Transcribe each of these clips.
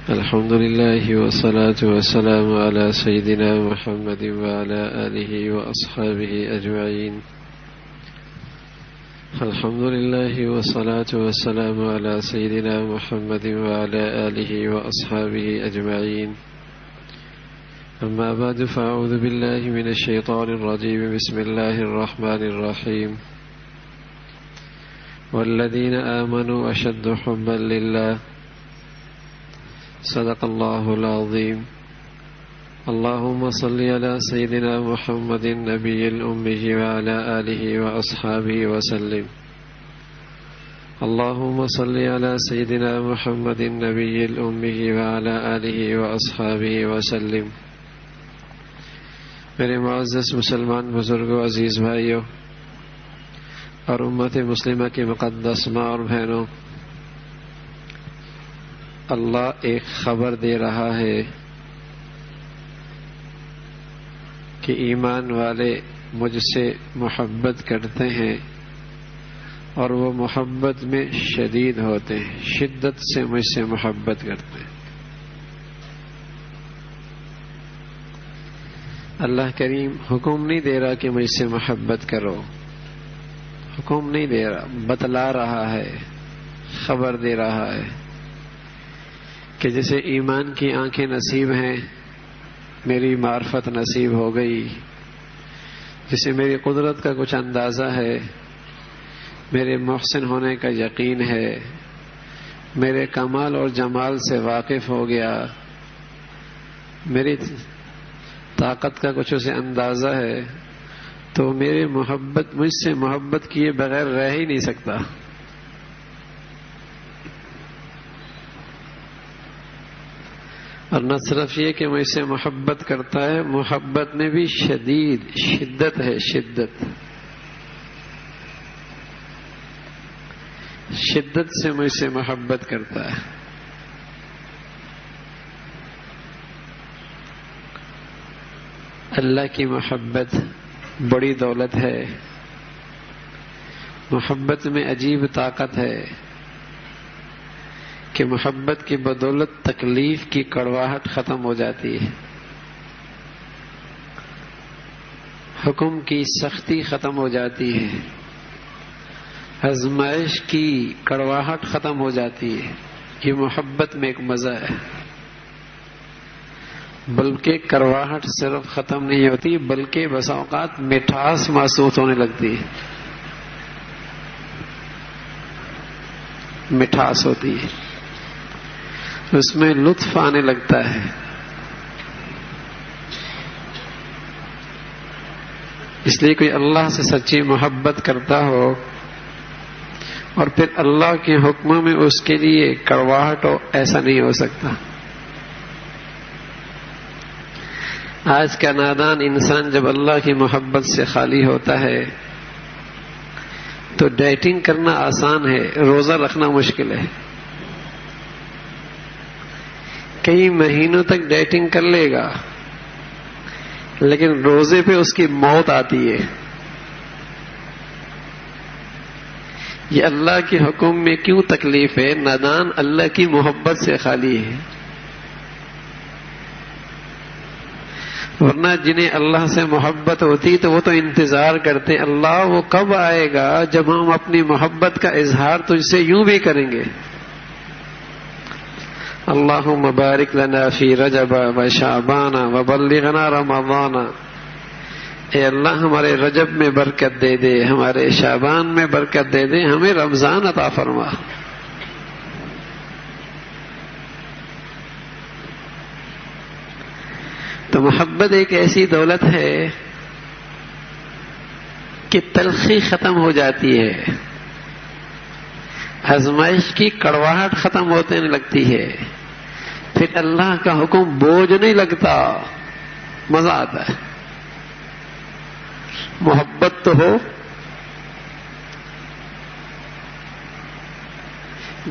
الحمد لله والصلاة والسلام على سيدنا محمد وعلى آله وأصحابه أجمعين. الحمد لله والصلاة والسلام على سيدنا محمد وعلى آله وأصحابه أجمعين. أما بعد فأعوذ بالله من الشيطان الرجيم. بسم الله الرحمن الرحيم. والذين آمنوا أشد حبا لله. صدق الله العظيم. اللهم صل على سيدنا محمد النبي الأمي وعلى آله وأصحابه وسلم. اللهم صل على سيدنا محمد النبي الأمي وعلى آله وأصحابه وسلم. میرے معزز مسلمان بزرگوں، عزیز بھائیوں اور امت مسلمہ کی مقدس ماں اور بہنوں، اللہ ایک خبر دے رہا ہے کہ ایمان والے مجھ سے محبت کرتے ہیں اور وہ محبت میں شدید ہوتے ہیں، شدت سے مجھ سے محبت کرتے ہیں. اللہ کریم حکم نہیں دے رہا کہ مجھ سے محبت کرو، حکم نہیں دے رہا، بتلا رہا ہے، خبر دے رہا ہے کہ جیسے ایمان کی آنکھیں نصیب ہیں، میری معرفت نصیب ہو گئی، جسے میری قدرت کا کچھ اندازہ ہے، میرے محسن ہونے کا یقین ہے، میرے کمال اور جمال سے واقف ہو گیا، میری طاقت کا کچھ اسے اندازہ ہے، تو میری محبت، مجھ سے محبت کیے بغیر رہ ہی نہیں سکتا. اور نہ صرف یہ کہ مجھ سے محبت کرتا ہے، محبت میں بھی شدت ہے، شدت سے مجھ سے محبت کرتا ہے. اللہ کی محبت بڑی دولت ہے. محبت میں عجیب طاقت ہے کہ محبت کی بدولت تکلیف کی کڑواہٹ ختم ہو جاتی ہے، حکم کی سختی ختم ہو جاتی ہے، آزمائش کی کڑواہٹ ختم ہو جاتی ہے. یہ محبت میں ایک مزہ ہے. بلکہ کڑواہٹ صرف ختم نہیں ہوتی، بلکہ بسا اوقات مٹھاس محسوس ہونے لگتی ہے، مٹھاس ہوتی ہے، اس میں لطف آنے لگتا ہے. اس لیے کوئی اللہ سے سچی محبت کرتا ہو اور پھر اللہ کے حکموں میں اس کے لیے کڑواہٹ ہو، ایسا نہیں ہو سکتا. آج کا نادان انسان جب اللہ کی محبت سے خالی ہوتا ہے تو ڈیٹنگ کرنا آسان ہے، روزہ رکھنا مشکل ہے. کئی مہینوں تک ڈیٹنگ کر لے گا لیکن روزے پہ اس کی موت آتی ہے. یہ اللہ کے حکم میں کیوں تکلیف ہے؟ نادان اللہ کی محبت سے خالی ہے. ورنہ جنہیں اللہ سے محبت ہوتی تو وہ تو انتظار کرتے، اللہ وہ کب آئے گا جب ہم اپنی محبت کا اظہار تجھ سے یوں بھی کریں گے. اللہم بارک لنا فی رجب و شعبان و بلغنا رمضان. اے اللہ ہمارے رجب میں برکت دے دے، ہمارے شعبان میں برکت دے دے، ہمیں رمضان عطا فرما. تو محبت ایک ایسی دولت ہے کہ تلخی ختم ہو جاتی ہے، آزمائش کی کڑواہٹ ختم ہونے لگتی ہے، پھر اللہ کا حکم بوجھ نہیں لگتا، مزہ آتا ہے. محبت تو ہو.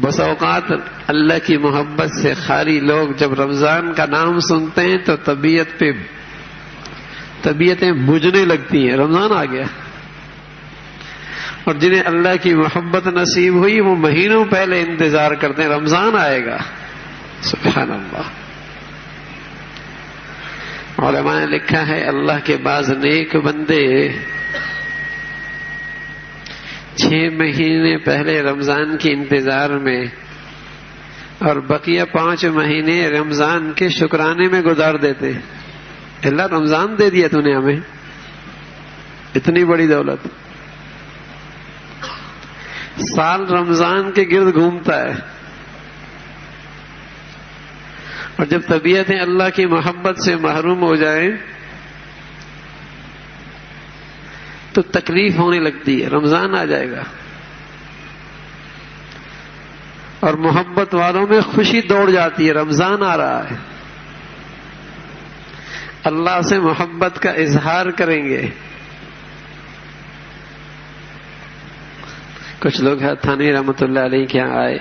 بس اوقات اللہ کی محبت سے خالی لوگ جب رمضان کا نام سنتے ہیں تو طبیعتیں بجھنے لگتی ہیں، رمضان آ گیا. اور جنہیں اللہ کی محبت نصیب ہوئی وہ مہینوں پہلے انتظار کرتے ہیں رمضان آئے گا. سبحان اللہ. علماء نے لکھا ہے اللہ کے بعض نیک بندے 6 مہینے پہلے رمضان کے انتظار میں اور بقیہ 5 مہینے رمضان کے شکرانے میں گزار دیتے. اللہ رمضان دے دیا تو نے ہمیں، اتنی بڑی دولت. سال رمضان کے گرد گھومتا ہے، اور جب طبیعتیں اللہ کی محبت سے محروم ہو جائیں تو تکلیف ہونے لگتی ہے. رمضان آ جائے گا اور محبت والوں میں خوشی دوڑ جاتی ہے، رمضان آ رہا ہے، اللہ سے محبت کا اظہار کریں گے. کچھ لوگ تھانوی رحمۃ اللہ علیہ کے یہاں آئے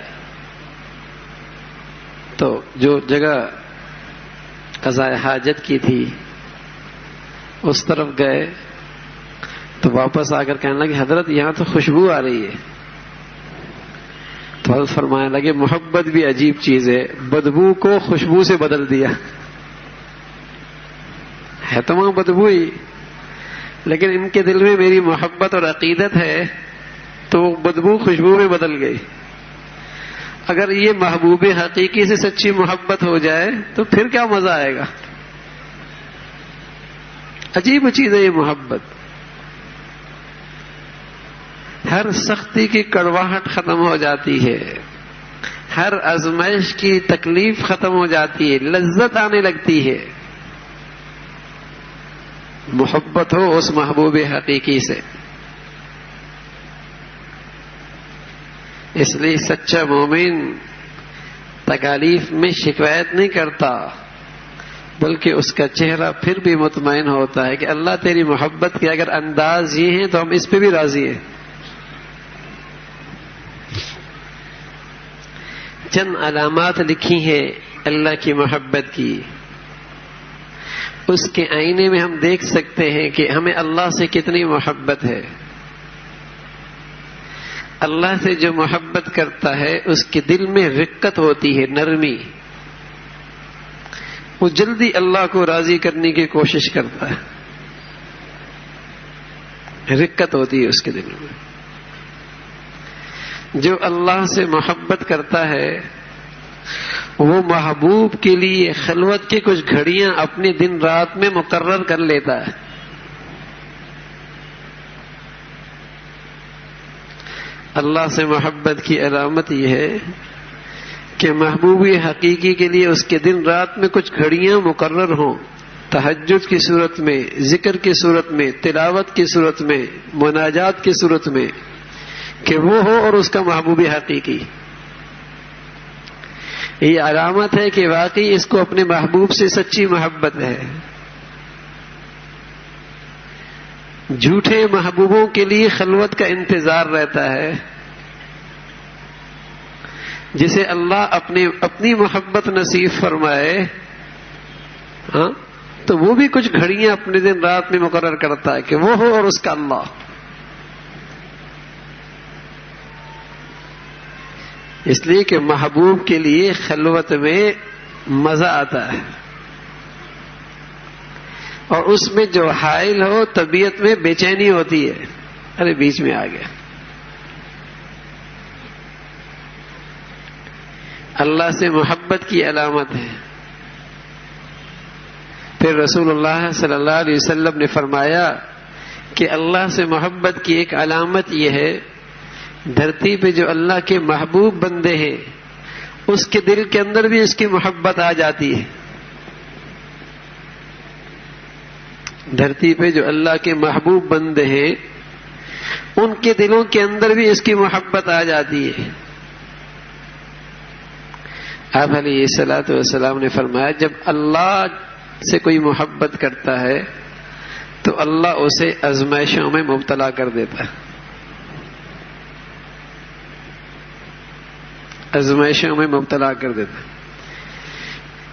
تو جو جگہ قضاء حاجت کی تھی اس طرف گئے تو واپس آ کر کہنے لگے حضرت یہاں تو خوشبو آ رہی ہے. تو حضرت فرمانے لگے محبت بھی عجیب چیز ہے، بدبو کو خوشبو سے بدل دیا. ہے تو وہاں بدبو ہی، لیکن ان کے دل میں میری محبت اور عقیدت ہے تو بدبو خوشبو میں بدل گئی. اگر یہ محبوب حقیقی سے سچی محبت ہو جائے تو پھر کیا مزہ آئے گا. عجیب چیز ہے یہ محبت. ہر سختی کی کڑواہٹ ختم ہو جاتی ہے، ہر آزمائش کی تکلیف ختم ہو جاتی ہے، لذت آنے لگتی ہے. محبت ہو اس محبوب حقیقی سے. اس لیے سچا مومن تکالیف میں شکایت نہیں کرتا، بلکہ اس کا چہرہ پھر بھی مطمئن ہوتا ہے کہ اللہ تیری محبت کے اگر انداز یہ ہیں تو ہم اس پہ بھی راضی ہیں. چند علامات لکھی ہیں اللہ کی محبت کی، اس کے آئینے میں ہم دیکھ سکتے ہیں کہ ہمیں اللہ سے کتنی محبت ہے. اللہ سے جو محبت کرتا ہے اس کے دل میں رقت ہوتی ہے، نرمی. وہ جلدی اللہ کو راضی کرنے کی کوشش کرتا ہے، رقت ہوتی ہے اس کے دل میں. جو اللہ سے محبت کرتا ہے وہ محبوب کے لیے خلوت کی کچھ گھڑیاں اپنے دن رات میں مقرر کر لیتا ہے. اللہ سے محبت کی علامت یہ ہے کہ محبوبی حقیقی کے لیے اس کے دن رات میں کچھ گھڑیاں مقرر ہوں، تہجد کی صورت میں، ذکر کی صورت میں، تلاوت کی صورت میں، مناجات کی صورت میں، کہ وہ ہو اور اس کا محبوبی حقیقی. یہ علامت ہے کہ واقعی اس کو اپنے محبوب سے سچی محبت ہے. جھوٹے محبوبوں کے لیے خلوت کا انتظار رہتا ہے. جسے اللہ اپنی محبت نصیب فرمائے تو وہ بھی کچھ گھڑیاں اپنے دن رات میں مقرر کرتا ہے کہ وہ ہو اور اس کا اللہ. اس لیے کہ محبوب کے لیے خلوت میں مزہ آتا ہے، اور اس میں جو حائل ہو طبیعت میں بے چینی ہوتی ہے. ارے بیچ میں آ گیا. اللہ سے محبت کی علامت ہے. پھر رسول اللہ صلی اللہ علیہ وسلم نے فرمایا کہ اللہ سے محبت کی ایک علامت یہ ہے، دھرتی پہ جو اللہ کے محبوب بندے ہیں اس کے دل کے اندر بھی اس کی محبت آ جاتی ہے. دھرتی پہ جو اللہ کے محبوب بندے ہیں ان کے دلوں کے اندر بھی اس کی محبت آ جاتی ہے. آپ علیہ الصلوۃ والسلام نے فرمایا جب اللہ سے کوئی محبت کرتا ہے تو اللہ اسے آزمائشوں میں مبتلا کر دیتا ہے. آزمائشوں میں مبتلا کر دیتا ہے.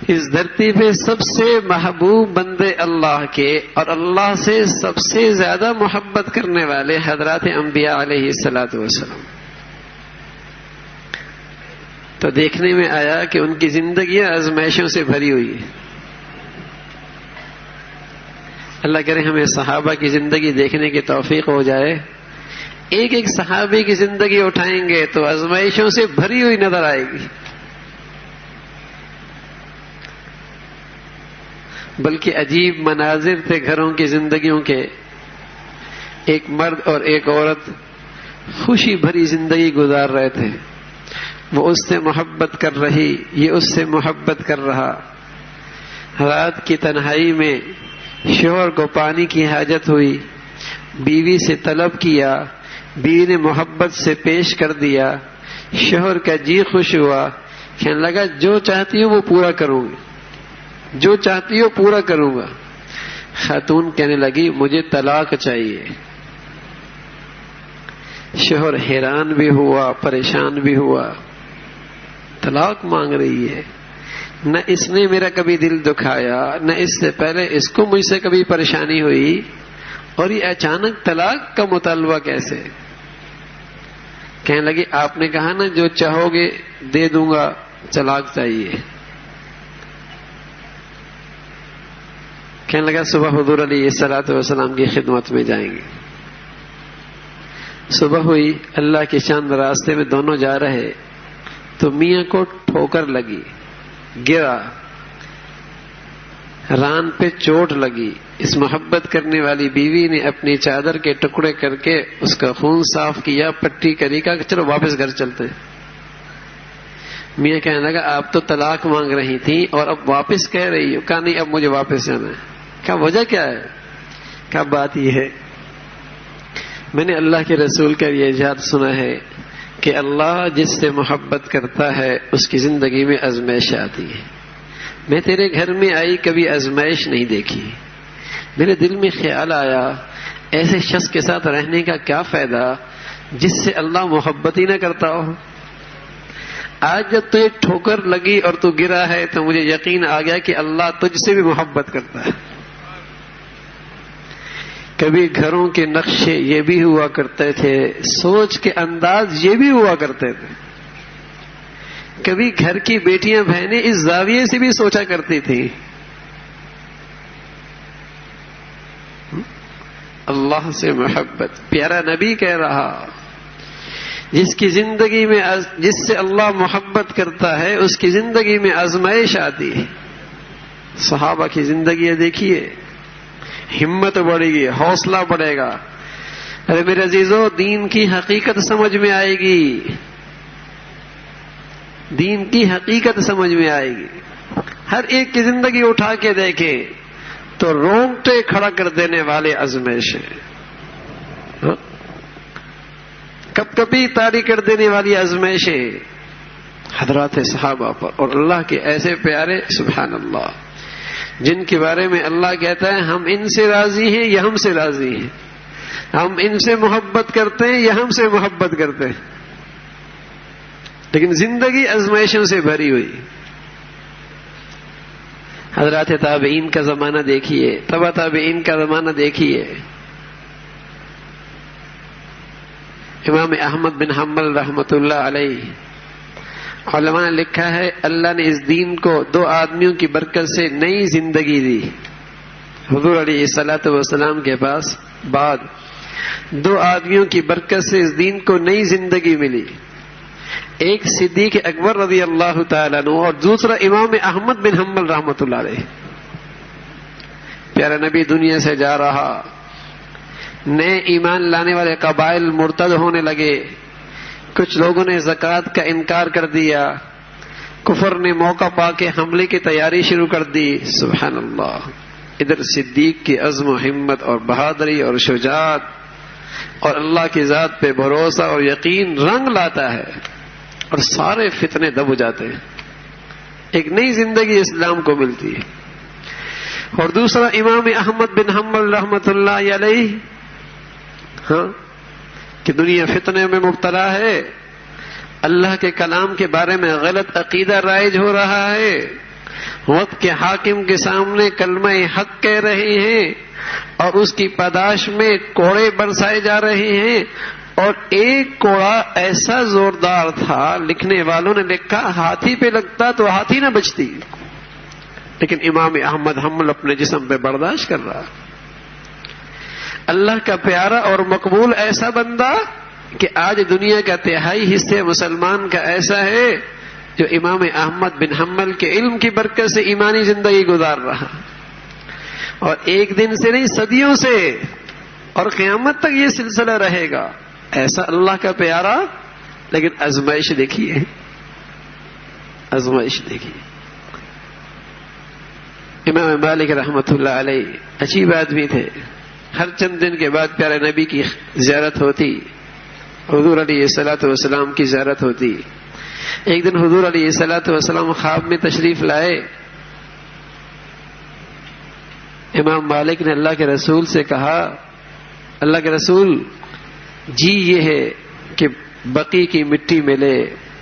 اس دھرتی پہ سب سے محبوب بندے اللہ کے اور اللہ سے سب سے زیادہ محبت کرنے والے حضرات انبیاء علیہ الصلوۃ والسلام. تو دیکھنے میں آیا کہ ان کی زندگیاں آزمائشوں سے بھری ہوئی ہیں. اللہ کرے ہمیں صحابہ کی زندگی دیکھنے کی توفیق ہو جائے. ایک ایک صحابی کی زندگی اٹھائیں گے تو آزمائشوں سے بھری ہوئی نظر آئے گی. بلکہ عجیب مناظر تھے گھروں کی زندگیوں کے. ایک مرد اور ایک عورت خوشی بھری زندگی گزار رہے تھے. وہ اس سے محبت کر رہی, یہ اس سے محبت کر رہا. رات کی تنہائی میں شوہر کو پانی کی حاجت ہوئی, بیوی سے طلب کیا, بیوی نے محبت سے پیش کر دیا. شوہر کا جی خوش ہوا, کہنے لگا جو چاہتی ہوں وہ پورا کروں گی, جو چاہتی ہو پورا کروں گا. خاتون کہنے لگی مجھے طلاق چاہیے. شوہر حیران بھی ہوا, پریشان بھی ہوا. طلاق مانگ رہی ہے, نہ اس نے میرا کبھی دل دکھایا, نہ اس سے پہلے اس کو مجھ سے کبھی پریشانی ہوئی, اور یہ اچانک طلاق کا مطالبہ کیسے؟ کہنے لگی آپ نے کہا نا جو چاہو گے دے دوں گا, طلاق چاہیے. کہنے لگا صبح حضور علیہ الصلوۃ والسلام کی خدمت میں جائیں گے. صبح ہوئی, اللہ کے چاند راستے میں دونوں جا رہے تو میاں کو ٹھوکر لگی, گرا, ران پہ چوٹ لگی. اس محبت کرنے والی بیوی نے اپنی چادر کے ٹکڑے کر کے اس کا خون صاف کیا, پٹی کری, کہا کہ چلو واپس گھر چلتے ہیں. میاں کہنے لگا آپ تو طلاق مانگ رہی تھی اور اب واپس کہہ رہی ہو. کہا نہیں اب مجھے واپس جانا ہے. کہا وجہ کیا ہے؟ کہا بات یہ ہے میں نے اللہ کے رسول کا یہ ارشاد سنا ہے کہ اللہ جس سے محبت کرتا ہے اس کی زندگی میں آزمائش آتی ہے. میں تیرے گھر میں آئی کبھی آزمائش نہیں دیکھی. میرے دل میں خیال آیا ایسے شخص کے ساتھ رہنے کا کیا فائدہ جس سے اللہ محبت ہی نہ کرتا ہو. آج جب تجھے ٹھوکر لگی اور تو گرا ہے تو مجھے یقین آ گیا کہ اللہ تجھ سے بھی محبت کرتا ہے. کبھی گھروں کے نقشے یہ بھی ہوا کرتے تھے, سوچ کے انداز یہ بھی ہوا کرتے تھے. کبھی گھر کی بیٹیاں بہنیں اس زاویے سے بھی سوچا کرتی تھی. اللہ سے محبت. پیارا نبی کہہ رہا جس کی زندگی میں جس سے اللہ محبت کرتا ہے اس کی زندگی میں آزمائش آتی ہے. صحابہ کی زندگی دیکھیے, ہمت بڑھے گی, حوصلہ بڑھے گا. ارے میرے عزیزو, دین کی حقیقت سمجھ میں آئے گی, دین کی حقیقت سمجھ میں آئے گی. ہر ایک کی زندگی اٹھا کے دیکھے تو رونگٹے کھڑا کر دینے والے آزمائش ہیں, کب کبھی طاری کر دینے والی آزمائشیں حضرات صحابہ پر. اور اللہ کے ایسے پیارے سبحان اللہ جن کے بارے میں اللہ کہتا ہے ہم ان سے راضی ہیں یا ہم سے راضی ہیں, ہم ان سے محبت کرتے ہیں یا ہم سے محبت کرتے ہیں. لیکن زندگی آزمائشوں سے بھری ہوئی. حضرات تابعین کا زمانہ دیکھیے, تبع تابعین کا زمانہ دیکھیے. امام احمد بن حنبل رحمۃ اللہ علیہ, علماء نے لکھا ہے اللہ نے اس دین کو دو آدمیوں کی برکت سے نئی زندگی دی. حضور علیہ الصلوۃ والسلام کے پاس بعد دو آدمیوں کی برکت سے اس دین کو نئی زندگی ملی. ایک صدیق اکبر رضی اللہ تعالیٰ عنہ اور دوسرا امام احمد بن حنبل رحمۃ اللہ علیہ. پیارا نبی دنیا سے جا رہا, نئے ایمان لانے والے قبائل مرتد ہونے لگے. کچھ لوگوں نے زکوٰۃ کا انکار کر دیا, کفر نے موقع پا کے حملے کی تیاری شروع کر دی. سبحان اللہ. ادھر صدیق کی عزم و ہمت اور بہادری اور شجاعت اور اللہ کی ذات پہ بھروسہ اور یقین رنگ لاتا ہے اور سارے فتنے دب جاتے ہیں. ایک نئی زندگی اسلام کو ملتی ہے. اور دوسرا امام احمد بن حنبل رحمۃ اللہ علیہ, کہ دنیا فتنے میں مبتلا ہے, اللہ کے کلام کے بارے میں غلط عقیدہ رائج ہو رہا ہے, وقت کے حاکم کے سامنے کلمہ حق کہہ رہے ہیں اور اس کی پاداش میں کوڑے برسائے جا رہے ہیں اور ایک کوڑا ایسا زوردار تھا، لکھنے والوں نے لکھا ہاتھی پہ لگتا تو ہاتھی نہ بچتی، لیکن امام احمد حمل اپنے جسم پہ برداشت کر رہا۔ اللہ کا پیارا اور مقبول ایسا بندہ کہ آج دنیا کا تہائی حصے مسلمان کا ایسا ہے جو امام احمد بن حنبل کے علم کی برکت سے ایمانی زندگی گزار رہا، اور ایک دن سے نہیں صدیوں سے اور قیامت تک یہ سلسلہ رہے گا۔ ایسا اللہ کا پیارا، لیکن آزمائش دیکھیے، آزمائش دیکھیے۔ امام مالک رحمۃ اللہ علیہ عجیب آدمی تھے، ہر چند دن کے بعد پیارے نبی کی زیارت ہوتی، حضور علیہ الصلوۃ والسلام کی زیارت ہوتی۔ ایک دن حضور علیہ الصلوۃ والسلام خواب میں تشریف لائے، امام مالک نے اللہ کے رسول سے کہا، اللہ کے رسول جی یہ ہے کہ بقی کی مٹی ملے،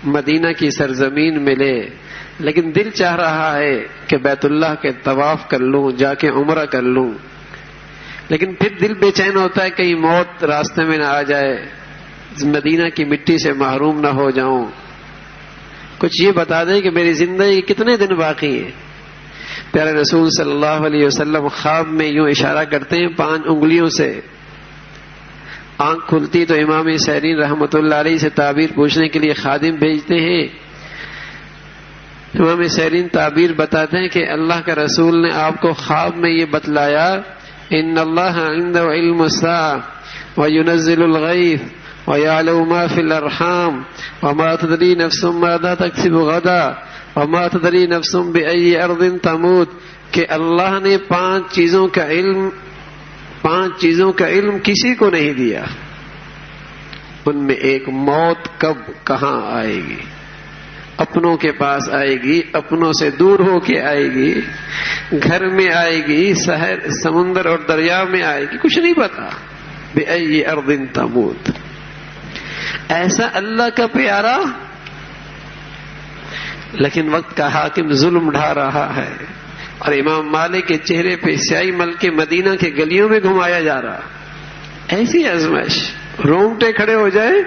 مدینہ کی سرزمین ملے، لیکن دل چاہ رہا ہے کہ بیت اللہ کے طواف کر لوں، جا کے عمرہ کر لوں، لیکن پھر دل بے چین ہوتا ہے کہیں موت راستے میں نہ آ جائے، مدینہ کی مٹی سے محروم نہ ہو جاؤں، کچھ یہ بتا دیں کہ میری زندگی کتنے دن باقی ہے۔ پیارے رسول صلی اللہ علیہ وسلم خواب میں یوں اشارہ کرتے ہیں 5 انگلیوں سے، آنکھ کھلتی تو امام سیرین رحمۃ اللہ علیہ سے تعبیر پوچھنے کے لیے خادم بھیجتے ہیں۔ امام سیرین تعبیر بتاتے ہیں کہ اللہ کا رسول نے آپ کو خواب میں یہ بتلایا، ان اللہ عنده علم الساعة وينزل الغیث ويعلم ما في الارحام وما تدري نفس ماذا تكسب غدا وما تدري نفس بأي ارض تموت، کہ اللہ نے 5 چیزوں کا علم کسی کو نہیں دیا، ان میں ایک موت کب کہاں آئے گی، اپنوں کے پاس آئے گی، اپنوں سے دور ہو کے آئے گی، گھر میں آئے گی، شہر سمندر اور دریا میں آئے گی، کچھ نہیں پتا۔ بأي ارض تموت، ایسا اللہ کا پیارا، لیکن وقت کا حاکم ظلم ڈھا رہا ہے، اور امام مالک کے چہرے پہ سیاہی مل کے مدینہ کے گلیوں میں گھمایا جا رہا۔ ایسی آزمائش، رونگٹے کھڑے ہو جائے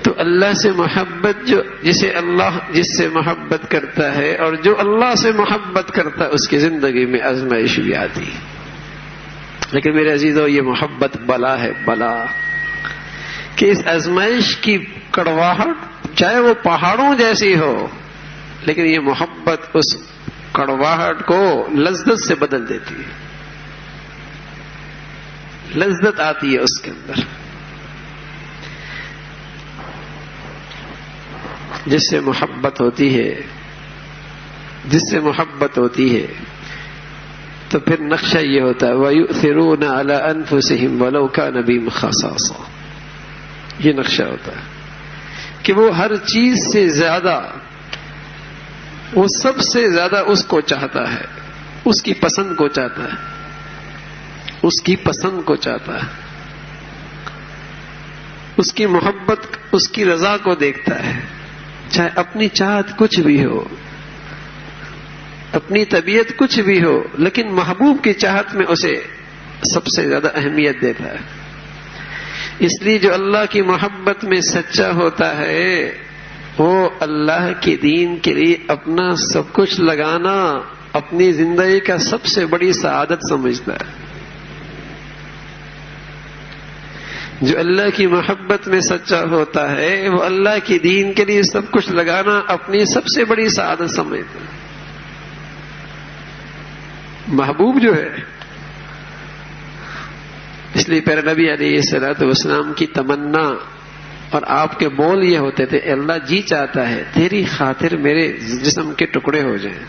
تو اللہ سے محبت، جس سے محبت کرتا ہے اور جو اللہ سے محبت کرتا ہے اس کی زندگی میں آزمائش بھی آتی۔ لیکن میرے عزیزو، یہ محبت بلا ہے، بلا، کہ اس آزمائش کی کڑواہٹ چاہے وہ پہاڑوں جیسی ہو، لیکن یہ محبت اس کڑواہٹ کو لذت سے بدل دیتی ہے، لذت آتی ہے اس کے اندر۔ جس سے محبت ہوتی ہے، جس سے محبت ہوتی ہے تو پھر نقشہ یہ ہوتا ہے وَيُؤْثِرُونَ عَلَىٰ أَنفُسِهِمْ وَلَوْ كَانَ بِهِمْ خَصَاصَةٌ، یہ نقشہ ہوتا ہے کہ وہ ہر چیز سے زیادہ، وہ سب سے زیادہ اس کو چاہتا ہے، اس کی پسند کو چاہتا ہے، اس کی پسند کو چاہتا ہے، اس کی محبت، اس کی رضا کو دیکھتا ہے، چاہے اپنی چاہت کچھ بھی ہو، اپنی طبیعت کچھ بھی ہو، لیکن محبوب کی چاہت میں اسے سب سے زیادہ اہمیت دیتا ہے۔ اس لیے جو اللہ کی محبت میں سچا ہوتا ہے وہ اللہ کے دین کے لیے اپنا سب کچھ لگانا اپنی زندگی کا سب سے بڑی سعادت سمجھتا ہے۔ جو اللہ کی محبت میں سچا ہوتا ہے وہ اللہ کے دین کے لیے سب کچھ لگانا اپنی سب سے بڑی سعادت سمجھتا ہے۔ محبوب جو ہے، اس لیے پیارے نبی علیہ الصلوۃ والسلام کی تمنا اور آپ کے بول یہ ہوتے تھے، اللہ جی چاہتا ہے تیری خاطر میرے جسم کے ٹکڑے ہو جائیں،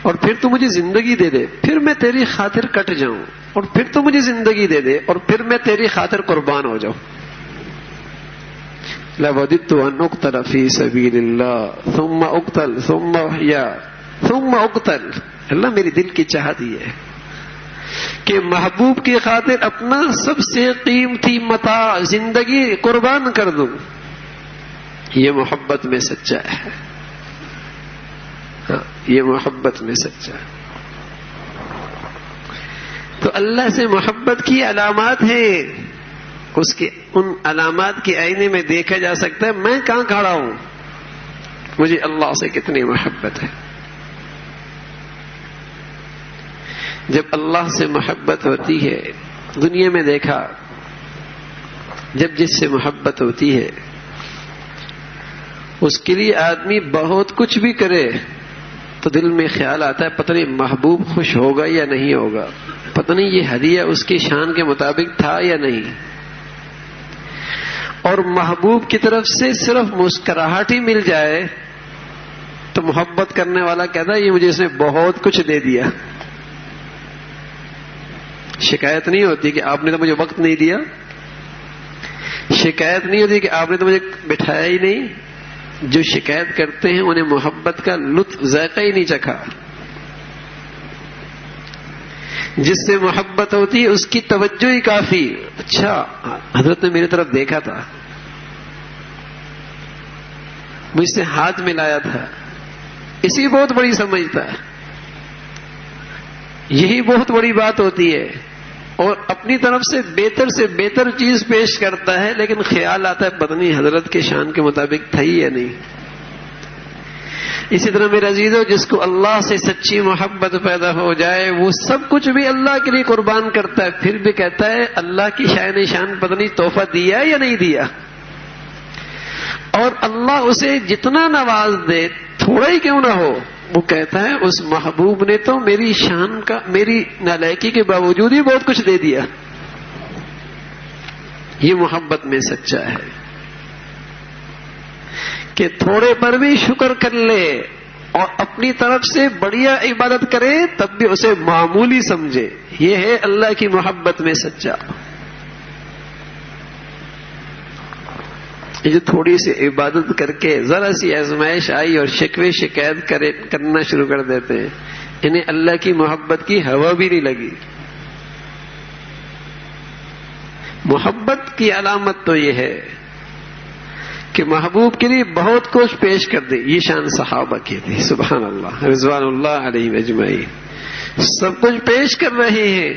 اور پھر تو مجھے زندگی دے دے، پھر میں تیری خاطر کٹ جاؤں، اور پھر تو مجھے زندگی دے دے، اور پھر میں تیری خاطر قربان ہو جاؤں۔ لَوَدِدتُّ أَنْ أُقْتَلَ فِي سَبِيلِ اللَّهِ ثُمَّ أُقْتَلْ ثُمَّ أُحْيَا ثُمَّ أُقْتَلْ۔ اللہ میری دل کی چاہت یہ ہے کہ محبوب کی خاطر اپنا سب سے قیمتی متاع زندگی قربان کر دوں، یہ محبت میں سچا ہے، یہ محبت میں سچا ہے۔ تو اللہ سے محبت کی علامات ہیں، اس کے ان علامات کے آئینے میں دیکھا جا سکتا ہے میں کہاں کھڑا ہوں، مجھے اللہ سے کتنی محبت ہے۔ جب اللہ سے محبت ہوتی ہے، دنیا میں دیکھا جب جس سے محبت ہوتی ہے اس کے لیے آدمی بہت کچھ بھی کرے تو دل میں خیال آتا ہے پتہ نہیں محبوب خوش ہوگا یا نہیں ہوگا، پتہ نہیں یہ ہدیہ اس کی شان کے مطابق تھا یا نہیں، اور محبوب کی طرف سے صرف مسکراہٹ ہی مل جائے تو محبت کرنے والا کہتا ہے یہ مجھے اس نے بہت کچھ دے دیا۔ شکایت نہیں ہوتی کہ آپ نے تو مجھے وقت نہیں دیا، شکایت نہیں ہوتی کہ آپ نے تو مجھے بٹھایا ہی نہیں، جو شکایت کرتے ہیں انہیں محبت کا لطف ذائقہ ہی نہیں چکھا۔ جس سے محبت ہوتی ہے اس کی توجہ ہی کافی، اچھا حضرت نے میری طرف دیکھا تھا، مجھ سے ہاتھ ملایا تھا، اسی بہت بڑی سمجھتا ہے، یہی بہت بڑی بات ہوتی ہے، اور اپنی طرف سے بہتر چیز پیش کرتا ہے لیکن خیال آتا ہے پتہ نہیں حضرت کے شان کے مطابق تھا ہی یا نہیں۔ اسی طرح میرے عزیزو، جس کو اللہ سے سچی محبت پیدا ہو جائے وہ سب کچھ بھی اللہ کے لیے قربان کرتا ہے، پھر بھی کہتا ہے اللہ کی شان پتہ نہیں تحفہ دیا یا نہیں دیا، اور اللہ اسے جتنا نواز دے تھوڑا ہی کیوں نہ ہو وہ کہتا ہے اس محبوب نے تو میری شان کا، میری نالائکی کے باوجود ہی بہت کچھ دے دیا۔ یہ محبت میں سچا ہے کہ تھوڑے پر بھی شکر کر لے اور اپنی طرف سے بڑھیا عبادت کرے تب بھی اسے معمولی سمجھے، یہ ہے اللہ کی محبت میں سچا۔ یہ جو تھوڑی سی عبادت کر کے ذرا سی آزمائش آئی اور شکوے شکایت کرنا شروع کر دیتے ہیں، انہیں اللہ کی محبت کی ہوا بھی نہیں لگی۔ محبت کی علامت تو یہ ہے کہ محبوب کے لیے بہت کچھ پیش کر دے، یہ شان صحابہ کی تھی، سبحان اللہ رضوان اللہ علیہم اجمعین، سب کچھ پیش کر رہے ہیں،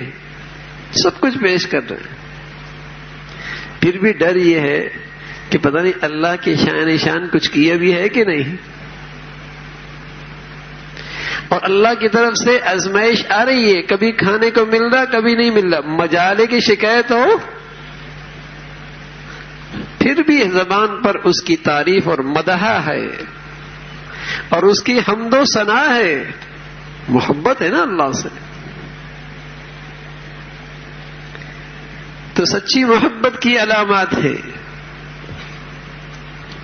سب کچھ پیش کر رہے ہیں، پھر بھی ڈر یہ ہے کہ پتہ نہیں اللہ کے شان کچھ کیا بھی ہے کہ نہیں، اور اللہ کی طرف سے آزمائش آ رہی ہے، کبھی کھانے کو مل رہا کبھی نہیں مل رہا، مجالے کی شکایت ہو پھر بھی زبان پر اس کی تعریف اور مدح ہے اور اس کی حمد و ثنا ہے، محبت ہے نا اللہ سے۔ تو سچی محبت کی علامات ہے،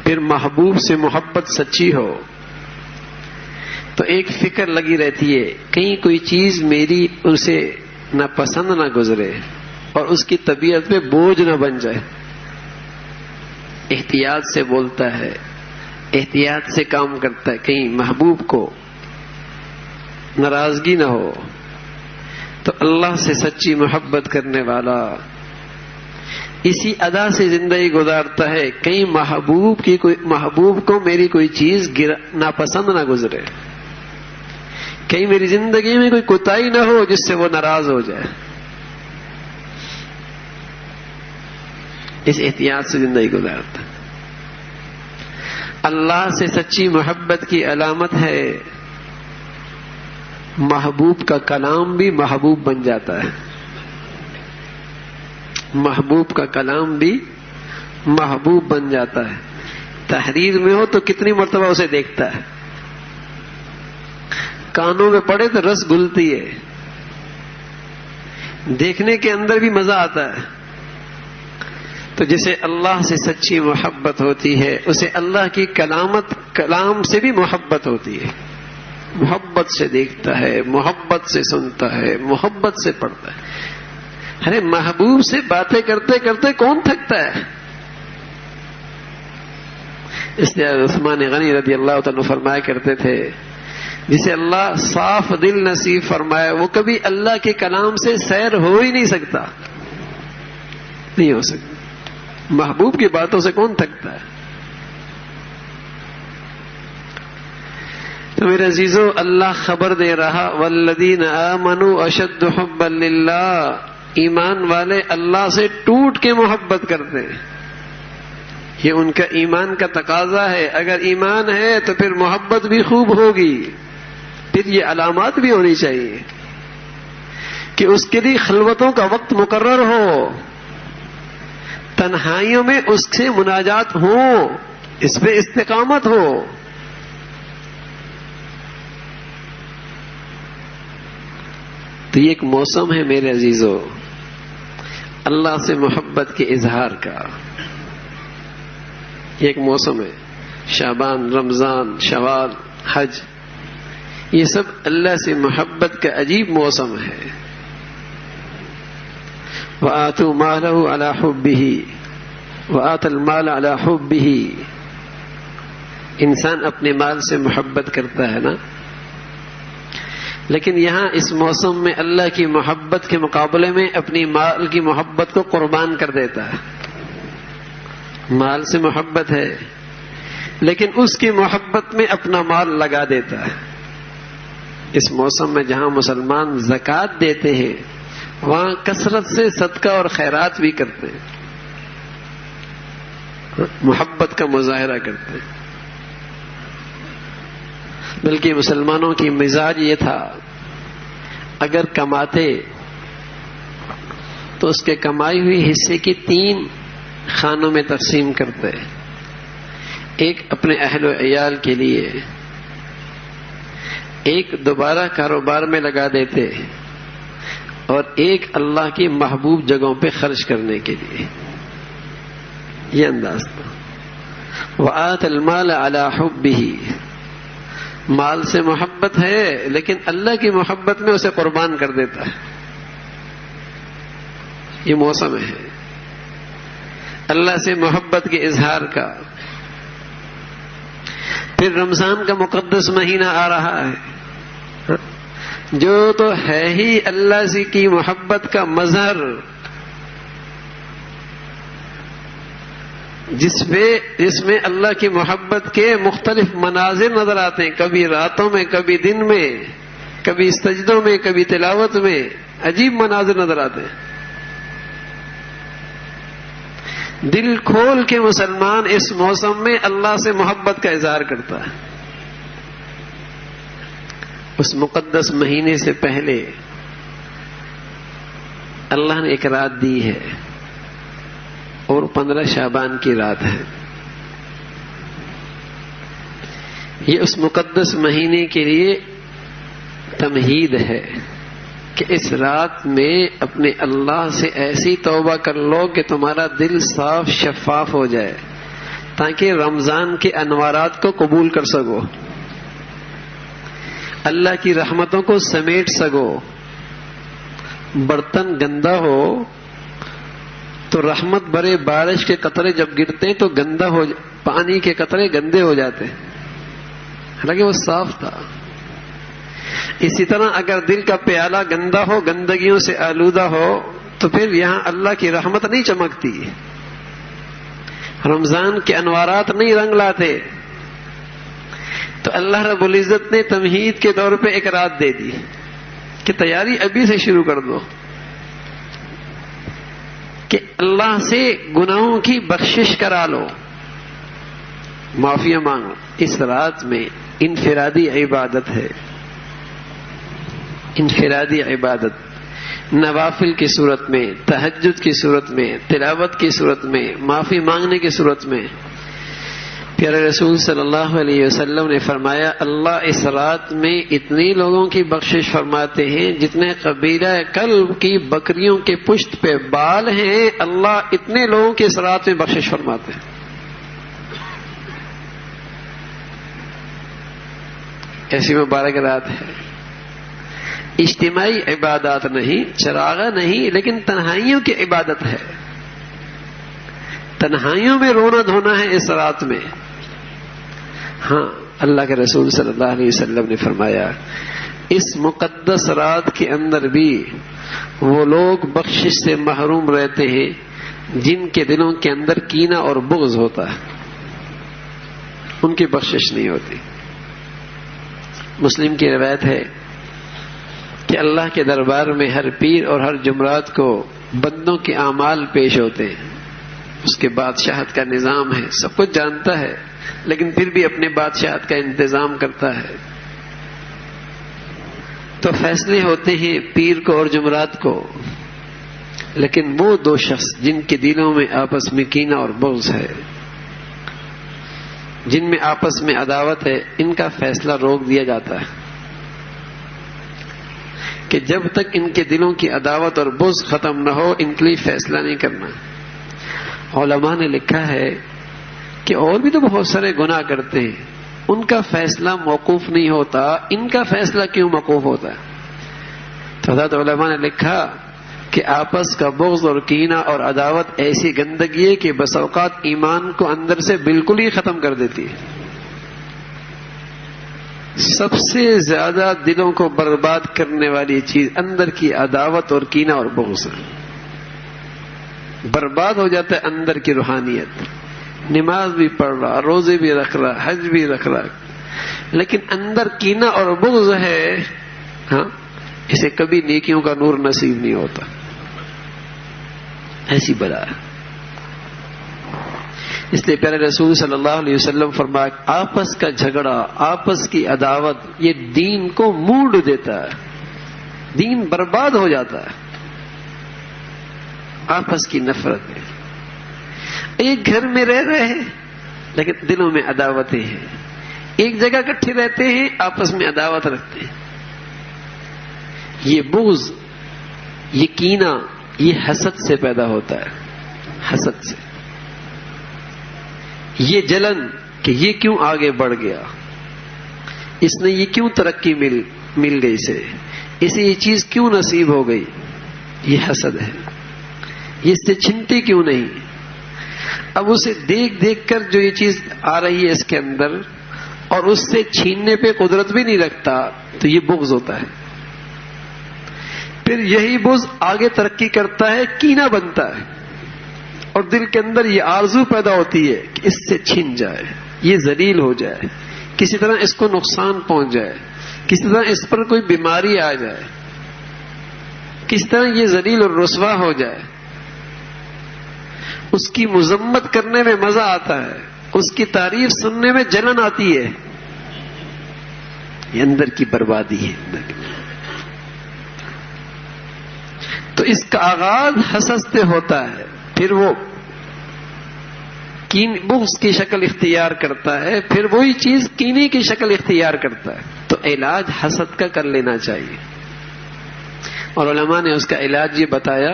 پھر محبوب سے محبت سچی ہو تو ایک فکر لگی رہتی ہے کہیں کوئی چیز میری اسے نہ پسند نہ گزرے اور اس کی طبیعت پہ بوجھ نہ بن جائے، احتیاط سے بولتا ہے، احتیاط سے کام کرتا ہے، کہیں محبوب کو ناراضگی نہ ہو۔ تو اللہ سے سچی محبت کرنے والا اسی ادا سے زندگی گزارتا ہے، کہیں محبوب کو میری کوئی چیز ناپسند نہ گزرے، کہیں میری زندگی میں کوئی کوتاہی نہ ہو جس سے وہ ناراض ہو جائے، اس احتیاط سے زندگی گزارتا ہے۔ اللہ سے سچی محبت کی علامت ہے محبوب کا کلام بھی محبوب بن جاتا ہے، محبوب کا کلام بھی محبوب بن جاتا ہے۔ تحریر میں ہو تو کتنی مرتبہ اسے دیکھتا ہے، کانوں میں پڑے تو رس گھلتی ہے، دیکھنے کے اندر بھی مزہ آتا ہے۔ تو جسے اللہ سے سچی محبت ہوتی ہے اسے اللہ کی کلام سے بھی محبت ہوتی ہے، محبت سے دیکھتا ہے، محبت سے سنتا ہے، محبت سے پڑھتا ہے۔ ارے محبوب سے باتیں کرتے کرتے کون تھکتا ہے؟ اس لیے عثمان غنی رضی اللہ تعالیٰ فرمایا کرتے تھے جسے اللہ صاف دل نصیب فرمائے وہ کبھی اللہ کے کلام سے سیر ہو ہی نہیں سکتا، نہیں ہو سکتا۔ محبوب کی باتوں سے کون تھکتا ہے؟ تو میرے عزیزو، اللہ خبر دے رہا والذین آمنوا اشد حبا للہ، ایمان والے اللہ سے ٹوٹ کے محبت کرتے ہیں. یہ ان کا ایمان کا تقاضا ہے. اگر ایمان ہے تو پھر محبت بھی خوب ہوگی. پھر یہ علامات بھی ہونی چاہیے کہ اس کے لیے خلوتوں کا وقت مقرر ہو، تنہائیوں میں اس سے مناجات ہو، اس پہ استقامت ہو. تو یہ ایک موسم ہے میرے عزیزو اللہ سے محبت کے اظہار کا. یہ ایک موسم ہے. شعبان، رمضان، شوال، حج، یہ سب اللہ سے محبت کا عجیب موسم ہے. وَآتُوا مَالَهُ عَلَى حُبِّهِ وَآتَ الْمَالَ عَلَى حُبِّهِ. انسان اپنے مال سے محبت کرتا ہے نا، لیکن یہاں اس موسم میں اللہ کی محبت کے مقابلے میں اپنی مال کی محبت کو قربان کر دیتا ہے. مال سے محبت ہے لیکن اس کی محبت میں اپنا مال لگا دیتا ہے. اس موسم میں جہاں مسلمان زکوٰۃ دیتے ہیں وہاں کثرت سے صدقہ اور خیرات بھی کرتے ہیں، محبت کا مظاہرہ کرتے ہیں. بلکہ مسلمانوں کی مزاج یہ تھا، اگر کماتے تو اس کے کمائی ہوئی حصے کی 3 خانوں میں تقسیم کرتے. ایک اپنے اہل و عیال کے لیے، ایک دوبارہ کاروبار میں لگا دیتے، اور ایک اللہ کی محبوب جگہوں پہ خرچ کرنے کے لیے. یہ انداز تھا. وَآتَ الْمَالَ عَلَى حُبِّهِ. مال سے محبت ہے لیکن اللہ کی محبت میں اسے قربان کر دیتا ہے. یہ موسم ہے اللہ سے محبت کے اظہار کا. پھر رمضان کا مقدس مہینہ آ رہا ہے جو تو ہے ہی اللہ سے کی محبت کا مظہر، جس میں اللہ کی محبت کے مختلف مناظر نظر آتے ہیں. کبھی راتوں میں، کبھی دن میں، کبھی سجدوں میں، کبھی تلاوت میں. عجیب مناظر نظر آتے ہیں. دل کھول کے مسلمان اس موسم میں اللہ سے محبت کا اظہار کرتا ہے. اس مقدس مہینے سے پہلے اللہ نے ایک رات دی ہے اور 15 شعبان کی رات ہے. یہ اس مقدس مہینے کے لیے تمہید ہے کہ اس رات میں اپنے اللہ سے ایسی توبہ کر لو کہ تمہارا دل صاف شفاف ہو جائے، تاکہ رمضان کے انوارات کو قبول کر سکو، اللہ کی رحمتوں کو سمیٹ سکو. برتن گندا ہو تو رحمت بھرے بارش کے قطرے جب گرتے ہیں تو گندا ہو، پانی کے قطرے گندے ہو جاتے ہیں، حالانکہ وہ صاف تھا. اسی طرح اگر دل کا پیالہ گندا ہو، گندگیوں سے آلودہ ہو، تو پھر یہاں اللہ کی رحمت نہیں چمکتی، رمضان کے انوارات نہیں رنگ لاتے. تو اللہ رب العزت نے تمہید کے طور پہ ایک رات دے دی کہ تیاری ابھی سے شروع کر دو کہ اللہ سے گناہوں کی بخشش کرا لو، معافی مانگو. اس رات میں انفرادی عبادت ہے، انفرادی عبادت، نوافل کی صورت میں، تہجد کی صورت میں، تلاوت کی صورت میں، معافی مانگنے کی صورت میں. پیارے رسول صلی اللہ علیہ وسلم نے فرمایا اللہ اس رات میں اتنے لوگوں کی بخشش فرماتے ہیں جتنے قبیلہ کلب کی بکریوں کے پشت پہ بال ہیں، اللہ اتنے لوگوں کی اس رات میں بخشش فرماتے ہیں. ایسی مبارک رات ہے. اجتماعی عبادات نہیں، چراغا نہیں، لیکن تنہائیوں کی عبادت ہے. تنہائیوں میں رونا دھونا ہے اس رات میں. ہاں، اللہ کے رسول صلی اللہ علیہ وسلم نے فرمایا اس مقدس رات کے اندر بھی وہ لوگ بخشش سے محروم رہتے ہیں جن کے دلوں کے اندر کینہ اور بغض ہوتا ہے، ان کی بخشش نہیں ہوتی. مسلم کی روایت ہے کہ اللہ کے دربار میں ہر پیر اور ہر جمعرات کو بندوں کے اعمال پیش ہوتے ہیں. اس کے بادشاہت کا نظام ہے، سب کچھ جانتا ہے، لیکن پھر بھی اپنے بادشاہت کا انتظام کرتا ہے. تو فیصلے ہوتے ہیں پیر کو اور جمعرات کو، لیکن وہ دو شخص جن کے دلوں میں آپس میں کینہ اور بغض ہے، جن میں آپس میں عداوت ہے، ان کا فیصلہ روک دیا جاتا ہے کہ جب تک ان کے دلوں کی عداوت اور بغض ختم نہ ہو ان کے لیے فیصلہ نہیں کرنا. علماء نے لکھا ہے کہ اور بھی تو بہت سارے گناہ کرتے ہیں، ان کا فیصلہ موقوف نہیں ہوتا، ان کا فیصلہ کیوں موقوف ہوتا ہے؟ تو حضرت علماء نے لکھا کہ آپس کا بغض اور کینہ اور عداوت ایسی گندگی ہے کہ بس اوقات ایمان کو اندر سے بالکل ہی ختم کر دیتی ہے. سب سے زیادہ دلوں کو برباد کرنے والی چیز اندر کی عداوت اور کینہ اور بغض ہے. برباد ہو جاتا ہے اندر کی روحانیت. نماز بھی پڑھ رہا، روزے بھی رکھ رہا، حج بھی رکھ رہا، لیکن اندر کینہ اور بغض ہے، ہاں، اسے کبھی نیکیوں کا نور نصیب نہیں ہوتا. ایسی بلا ہے. اس لیے پیارے رسول صلی اللہ علیہ وسلم فرمایا آپس کا جھگڑا، آپس کی عداوت یہ دین کو موڑ دیتا ہے، دین برباد ہو جاتا ہے. آپس کی نفرت ہے. ایک گھر میں رہ رہے ہیں لیکن دلوں میں عداوتیں ہیں، ایک جگہ اکٹھے رہتے ہیں آپس میں عداوت رکھتے ہیں. یہ بغض، یہ کینہ، یہ حسد سے پیدا ہوتا ہے. حسد سے یہ جلن کہ یہ کیوں آگے بڑھ گیا، اس نے یہ کیوں ترقی مل گئی، اسے یہ چیز کیوں نصیب ہو گئی، یہ حسد ہے. یہ اس سے چھنتی کیوں نہیں. اب اسے دیکھ دیکھ کر جو یہ چیز آ رہی ہے اس کے اندر اور اس سے چھیننے پہ قدرت بھی نہیں رکھتا، تو یہ بغض ہوتا ہے. پھر یہی بغض آگے ترقی کرتا ہے، کینہ بنتا ہے، اور دل کے اندر یہ آرزو پیدا ہوتی ہے کہ اس سے چھن جائے، یہ ذلیل ہو جائے، کسی طرح اس کو نقصان پہنچ جائے، کسی طرح اس پر کوئی بیماری آ جائے، کس طرح یہ ذلیل اور رسوا ہو جائے. اس کی مذمت کرنے میں مزہ آتا ہے، اس کی تعریف سننے میں جلن آتی ہے. یہ اندر کی بربادی ہے. تو اس کا آغاز حسد سے ہوتا ہے، پھر وہ بغض کی شکل اختیار کرتا ہے، پھر وہی چیز کینے کی شکل اختیار کرتا ہے. تو علاج حسد کا کر لینا چاہیے. اور علماء نے اس کا علاج یہ بتایا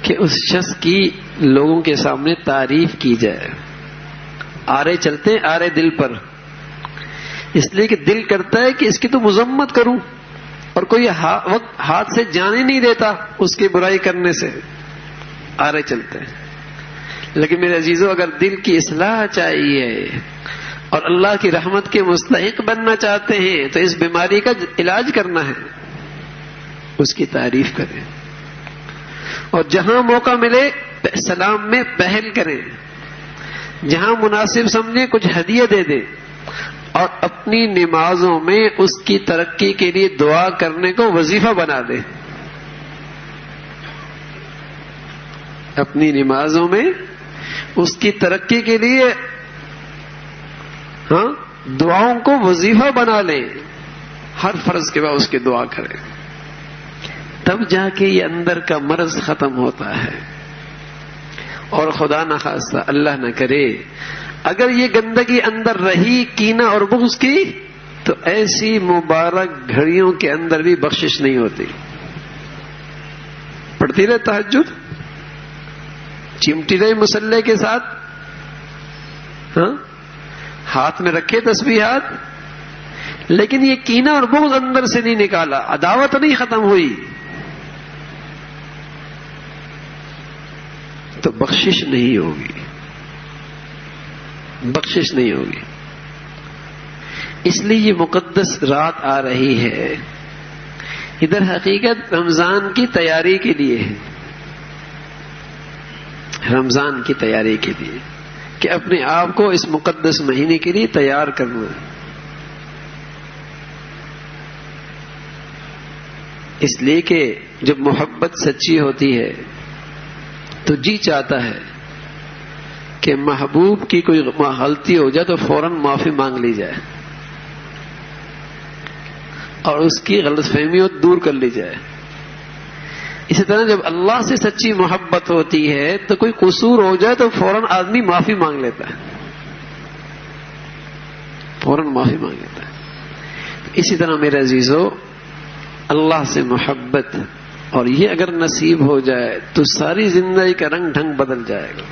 کہ اس شخص کی لوگوں کے سامنے تعریف کی جائے. آرے چلتے آرے دل پر، اس لیے کہ دل کرتا ہے کہ اس کی تو مذمت کروں، اور کوئی وقت ہاتھ سے جانے نہیں دیتا اس کی برائی کرنے سے. آرے چلتے ہیں. لیکن میرے عزیزو، اگر دل کی اصلاح چاہیے اور اللہ کی رحمت کے مستحق بننا چاہتے ہیں تو اس بیماری کا علاج کرنا ہے. اس کی تعریف کریں، اور جہاں موقع ملے سلام میں پہل کریں، جہاں مناسب سمجھیں کچھ ہدیہ دے دیں، اور اپنی نمازوں میں اس کی ترقی کے لیے دعا کرنے کو وظیفہ بنا دیں. اپنی نمازوں میں اس کی ترقی کے لیے دعاؤں کو وظیفہ بنا لیں. ہر فرض کے بعد اس کی دعا کریں، تب جا کے یہ اندر کا مرض ختم ہوتا ہے. اور خدا نہ خواستہ، اللہ نہ کرے، اگر یہ گندگی اندر رہی کینہ اور بغض کی، تو ایسی مبارک گھڑیوں کے اندر بھی بخشش نہیں ہوتی. پڑھتی رہے تہجد، چمٹی رہے مصلے کے ساتھ، ہاتھ میں رکھے تسبیحات، لیکن یہ کینہ اور بغض اندر سے نہیں نکالا، عداوت نہیں ختم ہوئی، تو بخشش نہیں ہوگی. بخشش نہیں ہوگی. اس لیے یہ مقدس رات آ رہی ہے. ادھر حقیقت رمضان کی تیاری کے لیے ہے، رمضان کی تیاری کے لیے، کہ اپنے آپ کو اس مقدس مہینے کے لیے تیار کرنا ہے. اس لیے کہ جب محبت سچی ہوتی ہے تو جی چاہتا ہے کہ محبوب کی کوئی غلطی ہو جائے تو فوراً معافی مانگ لی جائے اور اس کی غلط فہمیوں دور کر لی جائے. اسی طرح جب اللہ سے سچی محبت ہوتی ہے تو کوئی قصور ہو جائے تو فوراً آدمی معافی مانگ لیتا ہے، فوراً معافی مانگ لیتا ہے. اسی طرح میرے عزیزو، اللہ سے محبت اور یہ اگر نصیب ہو جائے تو ساری زندگی کا رنگ ڈھنگ بدل جائے گا.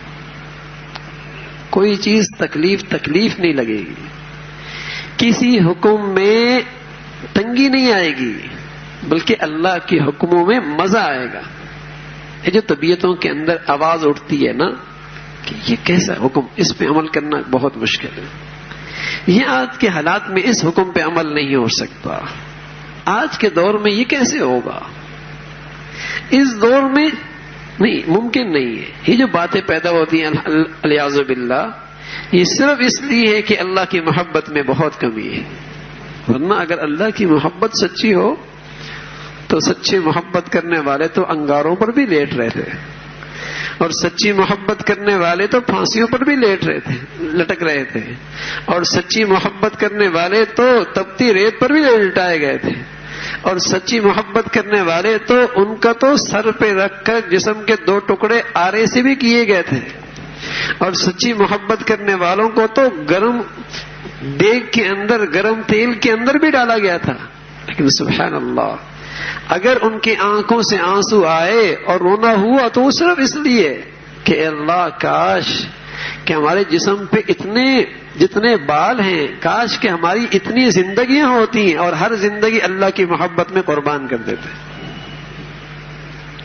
کوئی چیز تکلیف نہیں لگے گی، کسی حکم میں تنگی نہیں آئے گی، بلکہ اللہ کے حکموں میں مزہ آئے گا. یہ جو طبیعتوں کے اندر آواز اٹھتی ہے نا کہ یہ کیسا حکم، اس پہ عمل کرنا بہت مشکل ہے، یہ آج کے حالات میں اس حکم پہ عمل نہیں ہو سکتا، آج کے دور میں یہ کیسے ہوگا، اس دور میں نہیں، ممکن نہیں ہے. یہ جو باتیں پیدا ہوتی ہیں الیاذ باللہ، یہ صرف اس لیے ہے کہ اللہ کی محبت میں بہت کمی ہے. ورنہ اگر اللہ کی محبت سچی ہو تو سچی محبت کرنے والے تو انگاروں پر بھی لیٹ رہے تھے، اور سچی محبت کرنے والے تو پھانسیوں پر بھی لٹک رہے تھے، اور سچی محبت کرنے والے تو تپتی ریت پر بھی لٹائے گئے تھے، اور سچی محبت کرنے والے تو ان کا تو سر پہ رکھ کر جسم کے 2 ٹکڑے آرے سے بھی کیے گئے تھے، اور سچی محبت کرنے والوں کو تو گرم دیگ کے اندر، گرم تیل کے اندر بھی ڈالا گیا تھا. لیکن سبحان اللہ، اگر ان کی آنکھوں سے آنسو آئے اور رونا ہوا تو وہ صرف اس لیے کہ اللہ کاش کہ ہمارے جسم پہ جتنے بال ہیں، کاش کہ ہماری اتنی زندگیاں ہوتی اور ہر زندگی اللہ کی محبت میں قربان کر دیتے.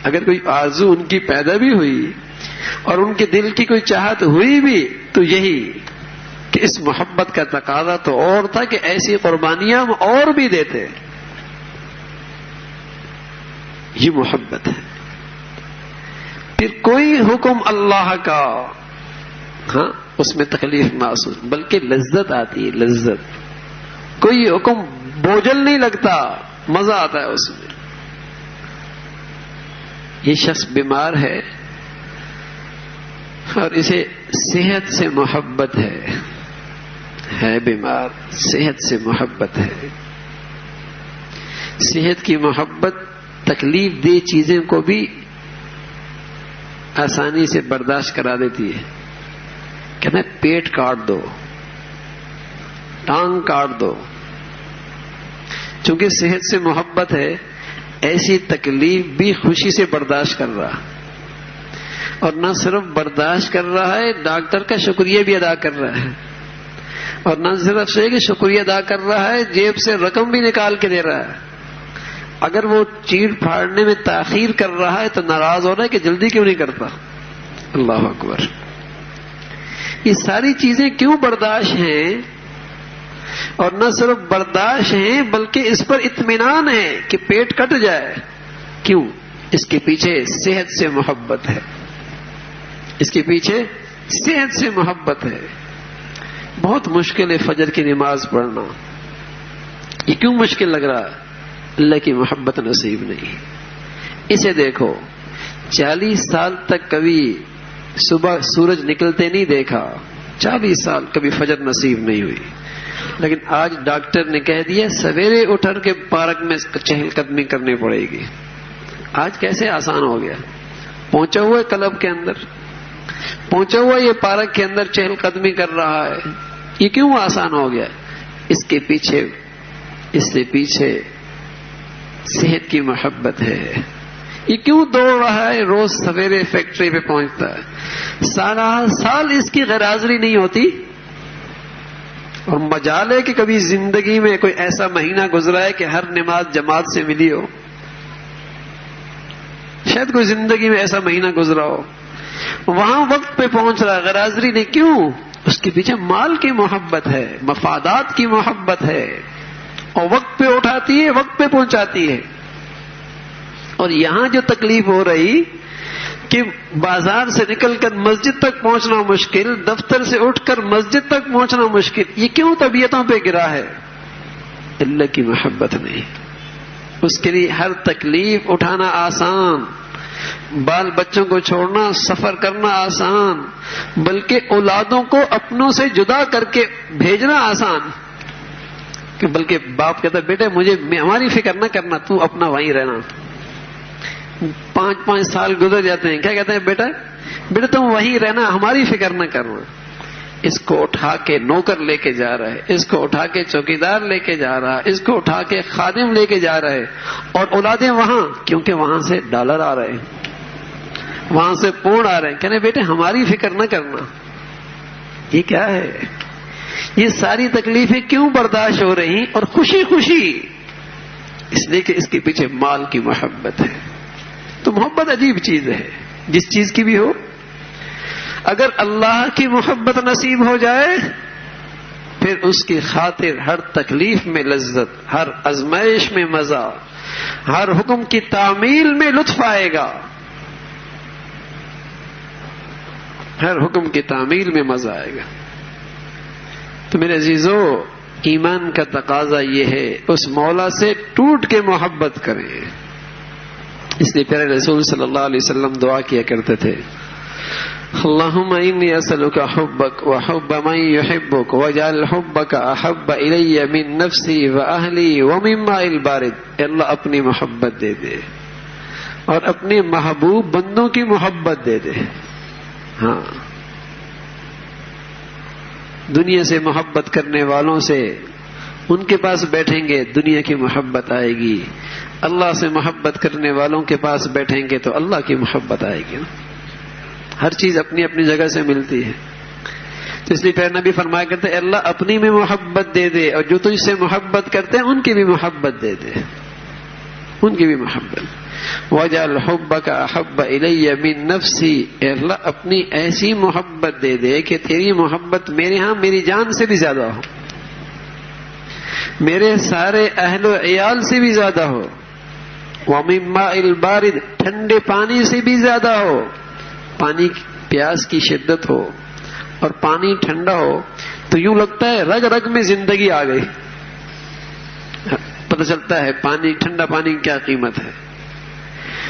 اگر کوئی آرزو ان کی پیدا بھی ہوئی اور ان کے دل کی کوئی چاہت ہوئی بھی تو یہی کہ اس محبت کا تقاضا تو اور تھا کہ ایسی قربانیاں ہم اور بھی دیتے. یہ محبت ہے. پھر کوئی حکم اللہ کا، ہاں اس میں تکلیف محسوس بلکہ لذت آتی ہے، لذت. کوئی حکم بوجھل نہیں لگتا، مزہ آتا ہے اس میں. یہ شخص بیمار ہے اور اسے صحت سے محبت ہے بیمار، صحت سے محبت ہے. صحت کی محبت تکلیف دہ چیزیں کو بھی آسانی سے برداشت کرا دیتی ہے. کہنا پیٹ کاٹ دو، ٹانگ کاٹ دو. چونکہ صحت سے محبت ہے، ایسی تکلیف بھی خوشی سے برداشت کر رہا، اور نہ صرف برداشت کر رہا ہے، ڈاکٹر کا شکریہ بھی ادا کر رہا ہے. اور نہ صرف سے کہ شکریہ ادا کر رہا ہے، جیب سے رقم بھی نکال کے دے رہا ہے. اگر وہ چیڑ پھاڑنے میں تاخیر کر رہا ہے تو ناراض ہو رہا ہے کہ جلدی کیوں نہیں کرتا. اللہ اکبر. یہ ساری چیزیں کیوں برداشت ہیں؟ اور نہ صرف برداشت ہیں بلکہ اس پر اطمینان ہے کہ پیٹ کٹ جائے. کیوں؟ اس کے پیچھے صحت سے محبت ہے، اس کے پیچھے صحت سے محبت ہے. بہت مشکل ہے فجر کی نماز پڑھنا. یہ کیوں مشکل لگ رہا ہے؟ اللہ کی محبت نصیب نہیں. اسے دیکھو، 40 سال تک کبھی صبح سورج نکلتے نہیں دیکھا، 40 سال کبھی فجر نصیب نہیں ہوئی. لیکن آج ڈاکٹر نے کہہ دیا سویرے اٹھ کے پارک میں چہل قدمی کرنی پڑے گی. آج کیسے آسان ہو گیا. پہنچا ہوا ہے کلب کے اندر، پہنچا ہوا یہ پارک کے اندر چہل قدمی کر رہا ہے. یہ کیوں آسان ہو گیا؟ اس سے پیچھے صحت کی محبت ہے. یہ کیوں دوڑ رہا ہے؟ روز سویرے فیکٹری پہ پہنچتا ہے، سال اس کی غیر حاضری نہیں ہوتی. اور مجال ہے کہ کبھی زندگی میں کوئی ایسا مہینہ گزرا ہے کہ ہر نماز جماعت سے ملی ہو. شاید کوئی زندگی میں ایسا مہینہ گزرا ہو. وہاں وقت پہ پہنچ رہا ہے، غیر حاضری نہیں. کیوں؟ اس کے پیچھے مال کی محبت ہے، مفادات کی محبت ہے، اور وقت پہ اٹھاتی ہے، وقت پہ پہنچاتی ہے. اور یہاں جو تکلیف ہو رہی کہ بازار سے نکل کر مسجد تک پہنچنا مشکل، دفتر سے اٹھ کر مسجد تک پہنچنا مشکل، یہ کیوں طبیعتوں پہ گرا ہے؟ اللہ کی محبت نہیں. اس کے لیے ہر تکلیف اٹھانا آسان، بال بچوں کو چھوڑنا، سفر کرنا آسان، بلکہ اولادوں کو اپنوں سے جدا کر کے بھیجنا آسان، کہ بلکہ باپ کہتا ہے بیٹے مجھے ہماری فکر نہ کرنا، تو اپنا وہیں رہنا۔ 5 سال گزر جاتے ہیں، کیا کہتے ہیں بیٹا تم وہیں رہنا، ہماری فکر نہ کرنا۔ اس کو اٹھا کے نوکر لے کے جا رہا ہے، اس کو اٹھا کے چوکیدار لے کے جا رہا ہے، اس کو اٹھا کے خادم لے کے جا رہا ہے، اور اولادیں وہاں، کیونکہ وہاں سے ڈالر آ رہے ہیں، وہاں سے پونڈ آ رہے ہیں، کہنے بیٹے ہماری فکر نہ کرنا۔ یہ کیا ہے؟ یہ ساری تکلیفیں کیوں برداشت ہو رہی اور خوشی خوشی؟ اس لیے کہ اس کے پیچھے مال کی محبت ہے۔ تو محبت عجیب چیز ہے، جس چیز کی بھی ہو، اگر اللہ کی محبت نصیب ہو جائے پھر اس کی خاطر ہر تکلیف میں لذت، ہر آزمائش میں مزہ، ہر حکم کی تعمیل میں لطف آئے گا، ہر حکم کی تعمیل میں مزہ آئے گا۔ تو میرے عزیزو، ایمان کا تقاضا یہ ہے اس مولا سے ٹوٹ کے محبت کریں۔ اس لیے پیارے رسول صلی اللہ علیہ وسلم دعا کیا کرتے تھے، اللہم انی اسألک حبک وحب من یحبک واجعل حبک احب الی من نفسی واہلی ومن ماء البارد۔ اے اللہ اپنی محبت دے دے اور اپنے محبوب بندوں کی محبت دے دے۔ ہاں، دنیا سے محبت کرنے والوں سے ان کے پاس بیٹھیں گے دنیا کی محبت آئے گی، اللہ سے محبت کرنے والوں کے پاس بیٹھیں گے تو اللہ کی محبت آئے گی۔ ہر چیز اپنی اپنی جگہ سے ملتی ہے، تو اس لیے پھر نبی فرمایا کرتے ہیں اللہ اپنی میں محبت دے دے، اور جو تجھ سے محبت کرتے ہیں ان کی بھی محبت دے دے، ان کی بھی محبت۔ وَجَعَلْ حُبَّكَ أَحَبَّ إِلَيَّ مِن نَفْسِي، اے اللہ اپنی ایسی محبت دے دے کہ تیری محبت میرے ہاں میری جان سے بھی زیادہ ہو، میرے سارے اہل و عیال سے بھی زیادہ ہو، وَمِن مَاءِ الْبَارِدِ، ٹھنڈے پانی سے بھی زیادہ ہو۔ پانی پیاس کی شدت ہو اور پانی ٹھنڈا ہو تو یوں لگتا ہے رگ رگ میں زندگی آ گئی، پتہ چلتا ہے پانی، ٹھنڈا پانی کی کیا قیمت ہے۔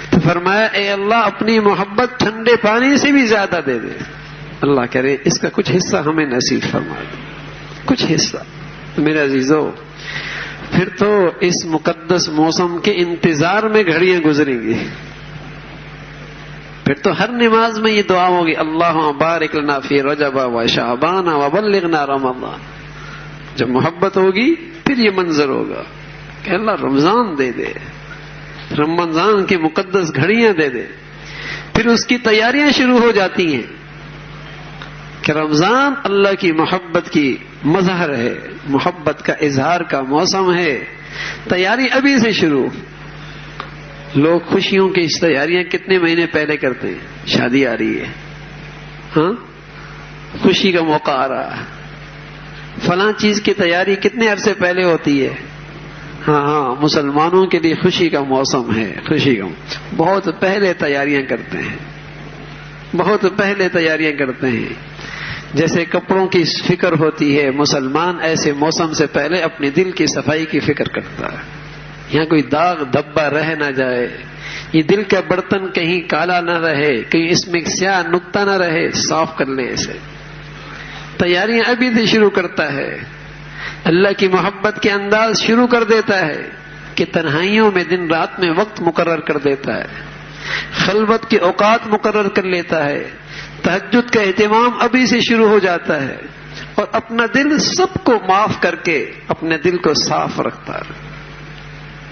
تو فرمایا اے اللہ اپنی محبت ٹھنڈے پانی سے بھی زیادہ دے دے۔ اللہ کرے اس کا کچھ حصہ ہمیں نصیب فرما دے، کچھ حصہ۔ میرے عزیزو، پھر تو اس مقدس موسم کے انتظار میں گھڑیاں گزریں گی، پھر تو ہر نماز میں یہ دعا ہوگی اللہم بارک لنا فی رجب و شعبان وبلغنا رمضان۔ جب محبت ہوگی پھر یہ منظر ہوگا کہ اللہ رمضان دے دے، رمضان کی مقدس گھڑیاں دے دے۔ پھر اس کی تیاریاں شروع ہو جاتی ہیں کہ رمضان اللہ کی محبت کی مظہر ہے، محبت کا اظہار کا موسم ہے، تیاری ابھی سے شروع۔ لوگ خوشیوں کی اس تیاریاں کتنے مہینے پہلے کرتے ہیں، شادی آ رہی ہے، ہاں خوشی کا موقع آ رہا ہے، فلاں چیز کی تیاری کتنے عرصے پہلے ہوتی ہے، ہاں مسلمانوں کے لیے خوشی کا موسم ہے، خوشی کا بہت پہلے تیاریاں کرتے ہیں، بہت پہلے تیاریاں کرتے ہیں۔ جیسے کپڑوں کی فکر ہوتی ہے، مسلمان ایسے موسم سے پہلے اپنے دل کی صفائی کی فکر کرتا ہے، یہاں کوئی داغ دھبا رہ نہ جائے، یہ دل کا برتن کہیں کالا نہ رہے، کہیں اس میں سیاہ نقطہ نہ رہے، صاف کر لے اسے۔ تیاریاں ابھی سے شروع کرتا ہے، اللہ کی محبت کے انداز شروع کر دیتا ہے کہ تنہائیوں میں دن رات میں وقت مقرر کر دیتا ہے، خلوت کے اوقات مقرر کر لیتا ہے، تہجد کا اہتمام ابھی سے شروع ہو جاتا ہے، اور اپنا دل سب کو معاف کر کے اپنے دل کو صاف رکھتا ہے۔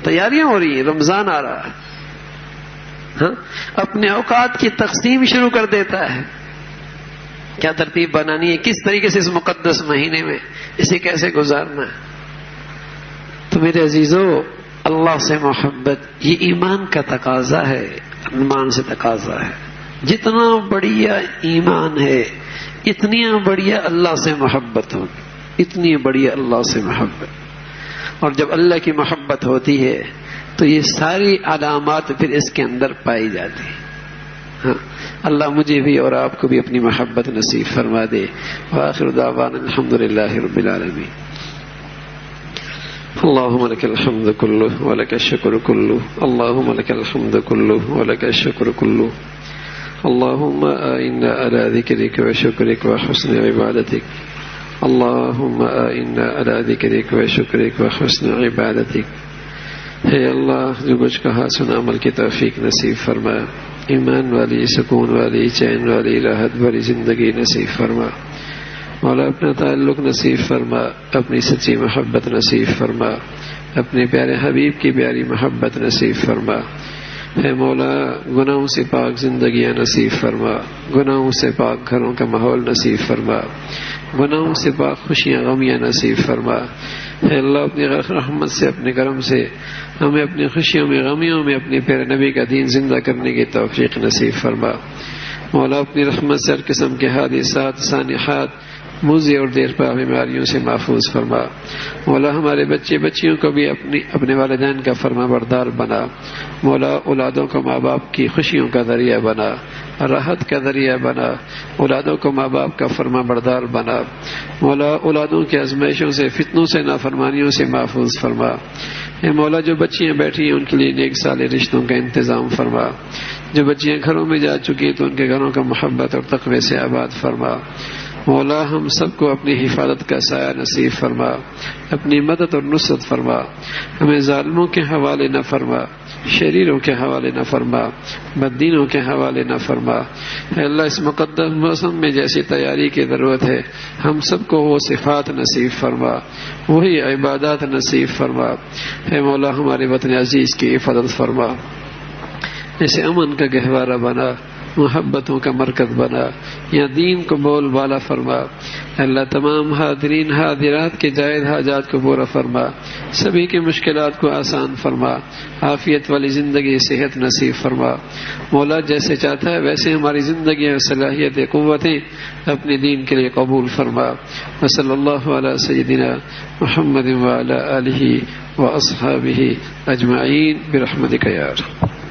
تیاریاں ہو رہی ہیں، رمضان آ رہا ہے، ہاں اپنے اوقات کی تقسیم شروع کر دیتا ہے، کیا ترتیب بنانی ہے، کس طریقے سے اس مقدس مہینے میں اسے کیسے گزارنا ہے۔ تو میرے عزیزو، اللہ سے محبت یہ ایمان کا تقاضا ہے، ایمان سے تقاضا ہے۔ جتنا بڑھیا ایمان ہے اتنی بڑھیا اللہ سے محبت ہو، اتنی بڑھیا اللہ سے محبت۔ اور جب اللہ کی محبت ہوتی ہے تو یہ ساری علامات پھر اس کے اندر پائی جاتی ہیں۔ ہاں اللہ مجھے بھی اور آپ کو بھی اپنی محبت نصیب فرما دے۔ وآخر دعوانا الحمدللہ رب العالمین۔ اللهم لك الحمد كله ولك الشكر كله اللهم لك الحمد كله ولك الشكر كله اللهم أعنا على ذكرك وشكرك وحسن عبادتك اللهم أعنا على ذكرك وشكرك وحسن عبادتك ہے اللہ جو کچھ کہا سنا عمل کی توفیق نصیب فرما ایمان والی سکون والی چین والی راحت بھری زندگی نصیب فرما مولا اپنا تعلق نصیب فرما اپنی سچی محبت نصیب فرما اپنے پیارے حبیب کی پیاری محبت نصیب فرما ہے مولا گناہوں سے پاک زندگیاں نصیب فرما گناہوں سے پاک گھروں کا ماحول نصیب فرما گناہوں سے پاک خوشیاں غمیاں نصیب فرما ہے اللہ اپنی رحمت سے اپنے کرم سے ہمیں اپنی خوشیوں میں غمیوں میں اپنے پیارے نبی کا دین زندہ کرنے کی توفیق نصیب فرما مولا اپنی رحمت سے ہر قسم کے حادثات سانحات موذی اور دیر پا بیماریوں سے محفوظ فرما مولا ہمارے بچے بچیوں کو بھی اپنے والدین کا فرما بردار بنا مولا اولادوں کو ماں باپ کی خوشیوں کا ذریعہ بنا راحت کا ذریعہ بنا اولادوں کو ماں باپ کا فرما بردار بنا مولا اولادوں کے آزمائشوں سے فتنوں سے نافرمانیوں سے محفوظ فرما اے مولا جو بچیاں بیٹھی ہیں ان کے لیے نیک صالح رشتوں کا انتظام فرما جو بچیاں گھروں میں جا چکی ہیں تو ان کے گھروں کا محبت اور تقوی سے آباد فرما مولا ہم سب کو اپنی حفاظت کا سایہ نصیب فرما اپنی مدد اور نصرت فرما ہمیں ظالموں کے حوالے نہ فرما شریروں کے حوالے نہ فرما بددینوں کے حوالے نہ فرما اے اللہ اس مقدس موسم میں جیسی تیاری کی ضرورت ہے ہم سب کو وہ صفات نصیب فرما وہی عبادات نصیب فرما اے مولا ہمارے وطن عزیز کی حفاظت فرما اسے امن کا گہوارہ بنا محبتوں کا مرکز بنا یا دین کو بول بالا فرما اللہ تمام حاضرین حاضرات کے جائز حاجات کو پورا فرما سبھی کی مشکلات کو آسان فرما عافیت والی زندگی صحت نصیب فرما مولا جیسے چاہتا ہے ویسے ہماری زندگی اور صلاحیت قوتیں اپنے دین کے لیے قبول فرما وصلی اللہ علی سیدنا محمد وعلی آلہ واصحابہ اجمعین برحمتک یا ارحم